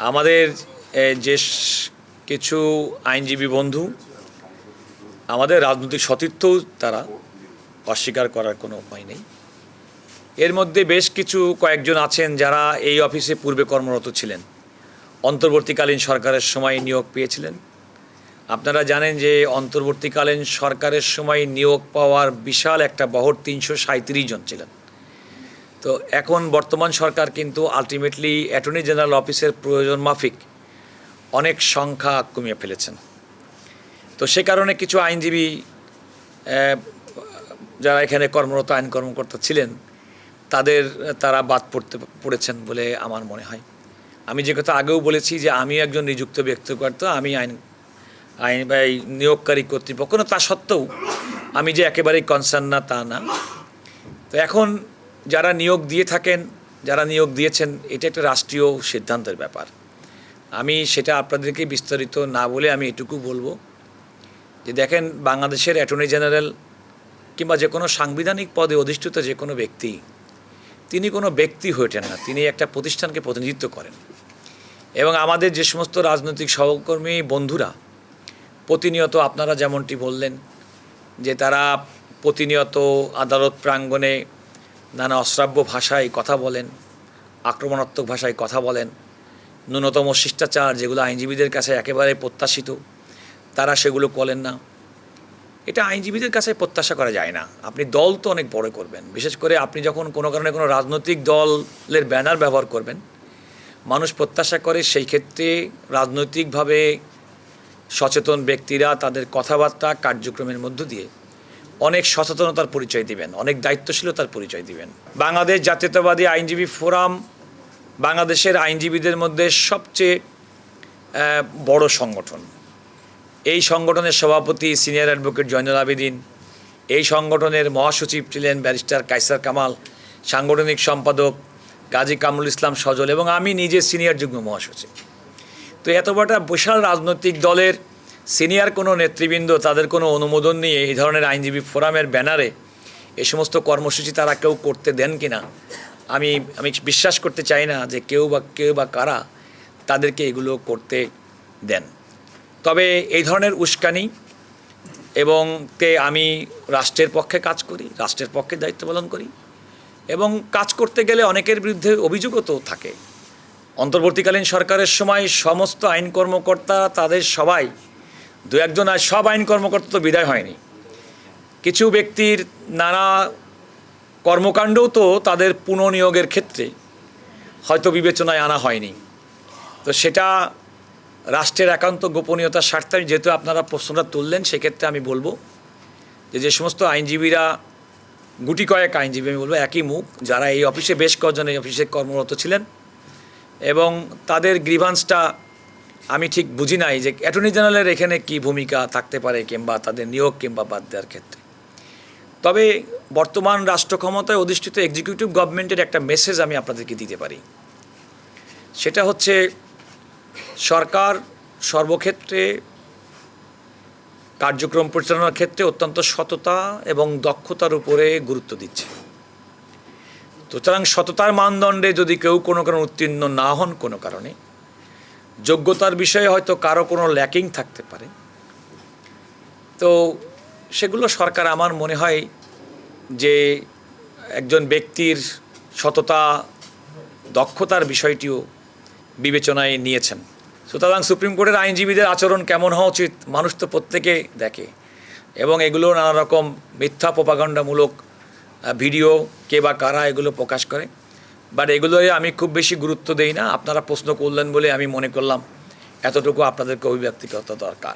আমাদের যে কিছু আইনজীবী বন্ধু আমাদের রাজনৈতিক সতীর্থও তারা অস্বীকার করার কোনো উপায় নেই। এর মধ্যে বেশ কিছু কয়েকজন আছেন যারা এই অফিসে পূর্বে কর্মরত ছিলেন, অন্তর্বর্তীকালীন সরকারের সময় নিয়োগ পেয়েছিলেন। আপনারা জানেন যে অন্তর্বর্তীকালীন সরকারের সময় নিয়োগ পাওয়ার বিশাল একটা বহর 337 জন ছিলেন। তো এখন বর্তমান সরকার কিন্তু আলটিমেটলি অ্যাটর্নি জেনারেল অফিসের প্রয়োজন মাফিক অনেক সংখ্যা কমিয়ে ফেলেছেন। তো সে কারণে কিছু আইনজীবী যারা এখানে কর্মরত আইন কর্মকর্তা ছিলেন তারা বাদ পড়েছেন বলে আমার মনে হয়। আমি যে কথা আগেও বলেছি যে আমি একজন নিযুক্ত ব্যক্তিগত, আমি আইন নিয়োগকারী কর্তৃপক্ষ না, তা সত্ত্বেও আমি যে একেবারেই কনসার্ন না তা না। তো এখন যারা নিয়োগ দিয়ে থাকেন, যারা নিয়োগ দিয়েছেন, এটা একটা রাষ্ট্রীয় সিদ্ধান্তের ব্যাপার। আমি সেটা আপনাদেরকে বিস্তারিত না বলে আমি এটুকু বলবো যে দেখেন, বাংলাদেশের অ্যাটর্নি জেনারেল কিংবা যে কোনো সাংবিধানিক পদে অধিষ্ঠিত যে কোনো ব্যক্তি, তিনি কোনো ব্যক্তি হয়ে ওঠেন না, তিনি একটা প্রতিষ্ঠানকে প্রতিনিধিত্ব করেন। এবং আমাদের যে সমস্ত রাজনৈতিক সহকর্মী বন্ধুরা প্রতিনিয়ত, আপনারা যেমনটি বললেন যে তারা প্রতিনিয়ত আদালত প্রাঙ্গণে নানা অশ্রাব্য ভাষায় কথা বলেন, আক্রমণাত্মক ভাষায় কথা বলেন, ন্যূনতম শিষ্টাচার যেগুলো আইনজীবীদের কাছে একেবারে প্রত্যাশিত তারা সেগুলো করেন না। এটা আইনজীবীদের কাছে প্রত্যাশা করা যায় না। আপনি দল তো অনেক বড় করবেন, বিশেষ করে আপনি যখন কোনো কারণে কোনো রাজনৈতিক দলের ব্যানার ব্যবহার করবেন, মানুষ প্রত্যাশা করে সেই ক্ষেত্রে রাজনৈতিকভাবে সচেতন ব্যক্তিরা তাদের কথাবার্তা কার্যক্রমের মধ্য দিয়ে অনেক সচেতনতার পরিচয় দিবেন, অনেক দায়িত্বশীলতার পরিচয় দিবেন। বাংলাদেশ জাতীয়তাবাদী আইনজীবী ফোরাম বাংলাদেশের আইনজীবীদের মধ্যে সবচেয়ে বড় সংগঠন। এই সংগঠনের সভাপতি সিনিয়র অ্যাডভোকেট জয়নুল আবেদিন, এই সংগঠনের মহাসচিব ছিলেন ব্যারিস্টার কায়সার কামাল, সাংগঠনিক সম্পাদক গাজী কামরুল ইসলাম সজল, এবং আমি নিজে সিনিয়র যুগ্ম মহাসচিব। তো এত বড় বিশাল রাজনৈতিক দলের সিনিয়র কোনো নেতৃবৃন্দ তাদের কোনো অনুমোদন নিয়ে এই ধরনের আইনজীবী ফোরামের ব্যানারে এই সমস্ত কর্মসূচি তারা কেউ করতে দেন কি না, আমি বিশ্বাস করতে চাই না যে কেউ বা কারা তাদেরকে এগুলো করতে দেন। তবে এই ধরনের উস্কানি এবং আমি রাষ্ট্রের পক্ষে কাজ করি, রাষ্ট্রের পক্ষে দায়িত্ব পালন করি, এবং কাজ করতে গেলে অনেকের বিরুদ্ধে অভিযোগও তো থাকে। অন্তর্বর্তীকালীন সরকারের সময় সমস্ত আইন কর্মকর্তা তাদের সবাই, দু একজন আর সব আইন কর্মকর্তা তো বিদায় হয়নি, কিছু ব্যক্তির নানা কর্মকাণ্ডও তো তাদের পুনঃনিয়োগের ক্ষেত্রে হয়তো বিবেচনায় আনা হয়নি। তো সেটা রাষ্ট্রের একান্ত গোপনীয়তার স্বার্থে, যেহেতু আপনারা প্রশ্নটা তুললেন, সেক্ষেত্রে আমি বলবো যে সমস্ত আইনজীবীরা, গুটি কয়েক আইনজীবী আমি বলবো একই মুখ, যারা এই অফিসে বেশ কয়েকজন এই অফিসে কর্মরত ছিলেন, এবং তাদের গ্রিভান্সটা আমি ঠিক বুঝি নাই যে অ্যাটর্নি জেনারেলের এখানে কী ভূমিকা থাকতে পারে কিংবা তাদের নিয়োগ কিংবা বাদ দেওয়ার ক্ষেত্রে। তবে বর্তমান রাষ্ট্র ক্ষমতায় অধিষ্ঠিত এক্সিকিউটিভ গভর্নমেন্টের একটা মেসেজ আমি আপনাদেরকে দিতে পারি। সেটা হচ্ছে, সরকার সর্বক্ষেত্রে কার্যক্রম পরিচালনার ক্ষেত্রে অত্যন্ত সততা এবং দক্ষতার উপরে গুরুত্ব দিচ্ছে। সুতরাং সততার মানদণ্ডে যদি কেউ কোনো কারণে উত্তীর্ণ না হন, কোনো কারণে যোগ্যতার বিষয়ে হয়তো কারো কোনো ল্যাকিং থাকতে পারে, তো সেগুলো সরকার, আমার মনে হয় যে একজন ব্যক্তির সততা দক্ষতার বিষয়টিও বিবেচনায় নিয়েছেন। সুতরাং সুপ্রিম কোর্টের আইনজীবীদের আচরণ কেমন হওয়া উচিত মানুষ তো প্রত্যেকে দেখে, এবং এগুলো নানা রকম মিথ্যা প্রপাগান্ডামূলক ভিডিও কে বা কারা এগুলো প্রকাশ করে, বাট এগুলোয় আমি খুব বেশি গুরুত্ব দেই না। আপনারা প্রশ্ন করলেন বলে আমি মনে করলাম এতটুকু আপনাদেরকে অভিব্যক্তি করা দরকার।